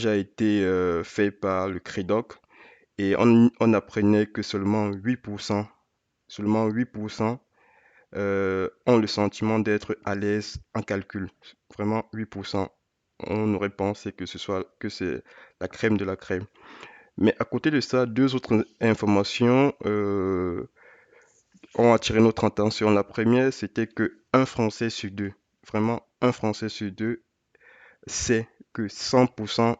a été fait par le Crédoc et on apprenait que seulement 8% ont le sentiment d'être à l'aise en calcul. Vraiment 8%. On aurait pensé que c'est la crème de la crème. Mais à côté de ça, deux autres informations ont attiré notre attention. La première, c'était que un Français sur deux, vraiment un Français sur deux, sait que 100%,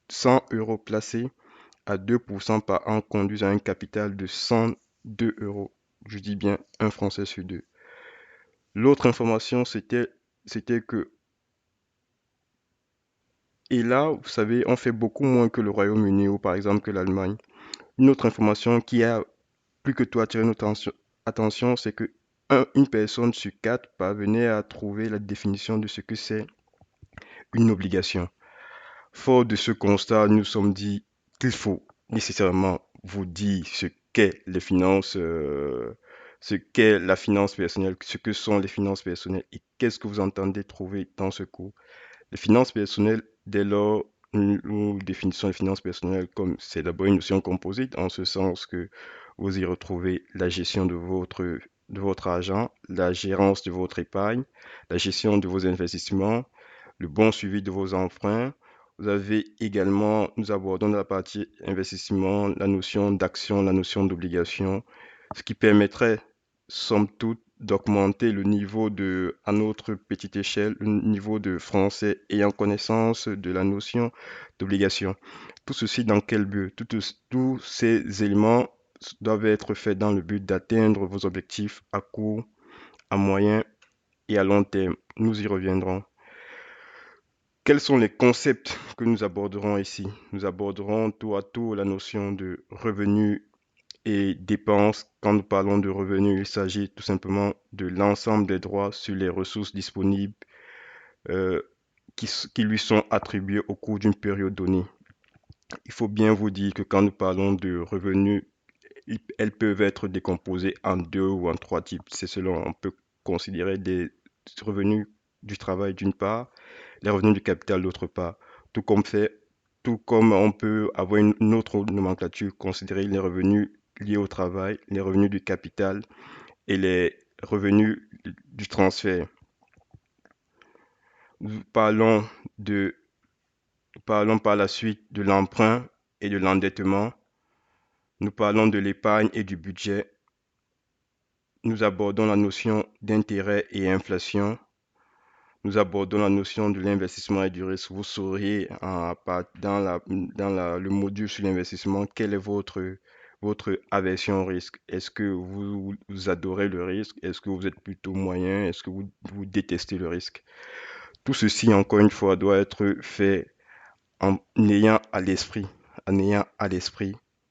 100 euros placés à 2% par an conduisent à un capital de 102 euros. Je dis bien un Français sur deux. L'autre information, c'était que, et là, vous savez, on fait beaucoup moins que le Royaume-Uni ou par exemple que l'Allemagne. Une autre information qui a plus que tout attiré notre attention, c'est que une personne sur quatre parvenait à trouver la définition de ce que c'est une obligation. Fort de ce constat, nous sommes dit qu'il faut nécessairement vous dire ce qu'est les finances, ce qu'est la finance personnelle, ce que sont les finances personnelles et qu'est-ce que vous entendez trouver dans ce cours. Les finances personnelles, dès lors, nous définissons les finances personnelles comme c'est d'abord une notion composite, en ce sens que vous y retrouvez la gestion de votre argent, la gérance de votre épargne, la gestion de vos investissements, le bon suivi de vos emprunts. Vous avez également, nous abordons dans la partie investissement, la notion d'action, la notion d'obligation, ce qui permettrait, somme toute, d'augmenter le niveau à notre petite échelle, le niveau de français ayant connaissance de la notion d'obligation. Tout ceci dans quel but? Tous ces éléments doivent être faits dans le but d'atteindre vos objectifs à court, à moyen et à long terme. Nous y reviendrons. Quels sont les concepts que nous aborderons ici? Nous aborderons tour à tour la notion de revenu et dépenses. Quand nous parlons de revenus, il s'agit tout simplement de l'ensemble des droits sur les ressources disponibles euh, qui lui sont attribués au cours d'une période donnée. Il faut bien vous dire que quand nous parlons de revenus, elles peuvent être décomposées en deux ou en trois types. C'est selon, on peut considérer des revenus du travail d'une part, les revenus du capital d'autre part. Tout comme fait, tout comme on peut avoir une autre nomenclature, considérer les revenus liés au travail, les revenus du capital et les revenus du transfert. Nous de, parlons par la suite de l'emprunt et de l'endettement. Nous parlons de l'épargne et du budget. Nous abordons la notion d'intérêt et inflation. Nous abordons la notion de l'investissement et du risque. Vous sauriez le module sur l'investissement quelle est votre aversion au risque. Est-ce que vous adorez le risque? Est-ce que vous êtes plutôt moyen? Est-ce que vous détestez le risque? Tout ceci, encore une fois, doit être fait en en ayant à l'esprit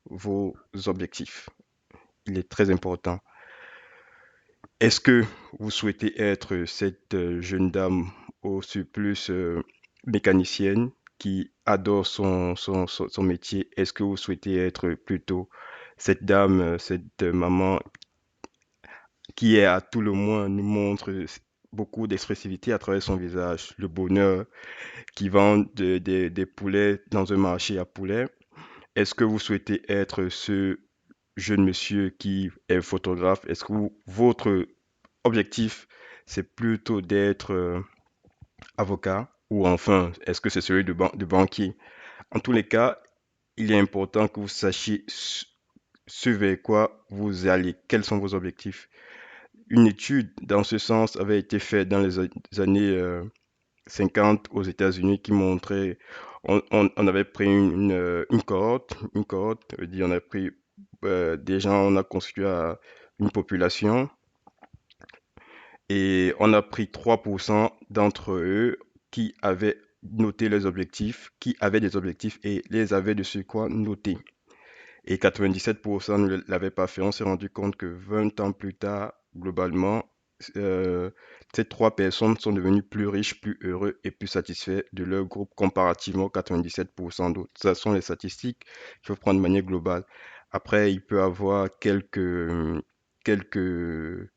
vos objectifs. Il est très important. Est-ce que vous souhaitez être cette jeune dame au surplus mécanicienne qui adore son métier? Est-ce que vous souhaitez être plutôt cette dame, cette maman qui est à tout le moins nous montre beaucoup d'expressivité à travers son visage, le bonheur, qui vend des poulets dans un marché à poulets? Est-ce que vous souhaitez être ce jeune monsieur qui est photographe? Est-ce que votre objectif, c'est plutôt d'être avocat ou enfin, est-ce que c'est celui de banquier? En tous les cas, il est important que vous sachiez ce vers quoi vous allez, quels sont vos objectifs. Une étude dans ce sens avait été faite dans les années 50 aux États-Unis qui montrait, on avait pris une cohorte, veut dire on a pris des gens, on a constitué une population et on a pris 3% d'entre eux qui avaient noté les objectifs, qui avaient des objectifs et les avaient de surcroît notés. Et 97% ne l'avaient pas fait. On s'est rendu compte que 20 ans plus tard, globalement, euh, ces trois personnes sont devenues plus riches, plus heureux et plus satisfaits de leur groupe comparativement aux 97% d'autres. Ce sont les statistiques qu'il faut prendre de manière globale. Après, il peut y avoir quelques, quelques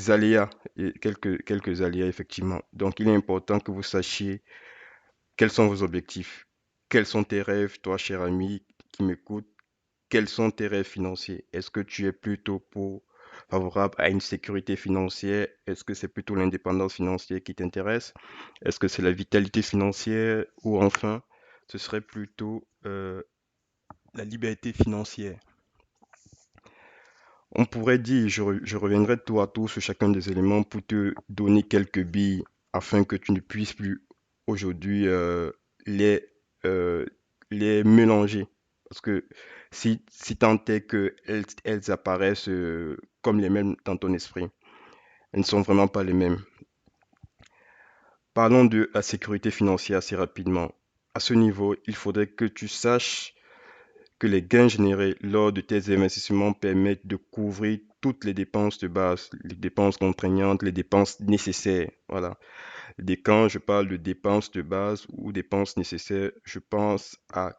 aléas, et quelques aléas effectivement. Donc, il est important que vous sachiez Quels sont vos objectifs? Quels sont tes rêves, toi, cher ami qui m'écoute? Quels sont tes rêves financiers? Est-ce que tu es plutôt favorable à une sécurité financière? Est-ce que c'est plutôt l'indépendance financière qui t'intéresse? Est-ce que c'est la vitalité financière? Ou enfin, ce serait plutôt la liberté financière? On pourrait dire, je reviendrai tour à tour sur chacun des éléments pour te donner quelques billes afin que tu ne puisses plus aujourd'hui les, euh, les mélanger. Parce que si tant est qu'elles apparaissent comme les mêmes dans ton esprit, elles ne sont vraiment pas les mêmes. Parlons de la sécurité financière assez rapidement. À ce niveau, il faudrait que tu saches que les gains générés lors de tes investissements permettent de couvrir toutes les dépenses de base, les dépenses contraignantes, les dépenses nécessaires. Voilà. Quand je parle de dépenses de base ou dépenses nécessaires, je pense à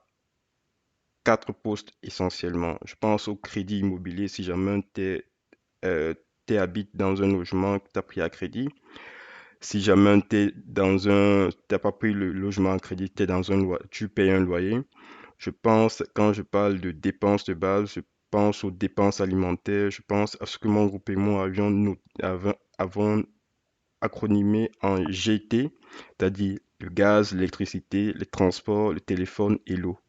quatre postes essentiellement. Je pense au crédit immobilier si jamais tu habites dans un logement que tu as pris à crédit. Si jamais t'as pas pris le logement à crédit, tu payes un loyer. Quand je parle de dépenses de base, je pense aux dépenses alimentaires, je pense à ce que mon groupe et moi avons acronymé en GT, c'est-à-dire le gaz, l'électricité, les transports, le téléphone et l'eau.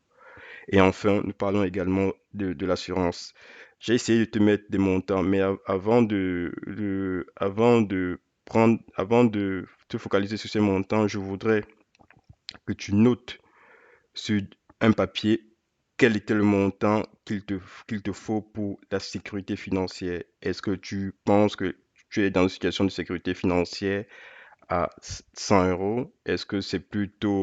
Et enfin, nous parlons également de l'assurance. J'ai essayé de te mettre des montants, mais avant de te focaliser sur ces montants, je voudrais que tu notes sur un papier quel était le montant qu'il te faut pour la sécurité financière. Est-ce que tu penses que tu es dans une situation de sécurité financière à 100 euros? Est-ce que c'est plutôt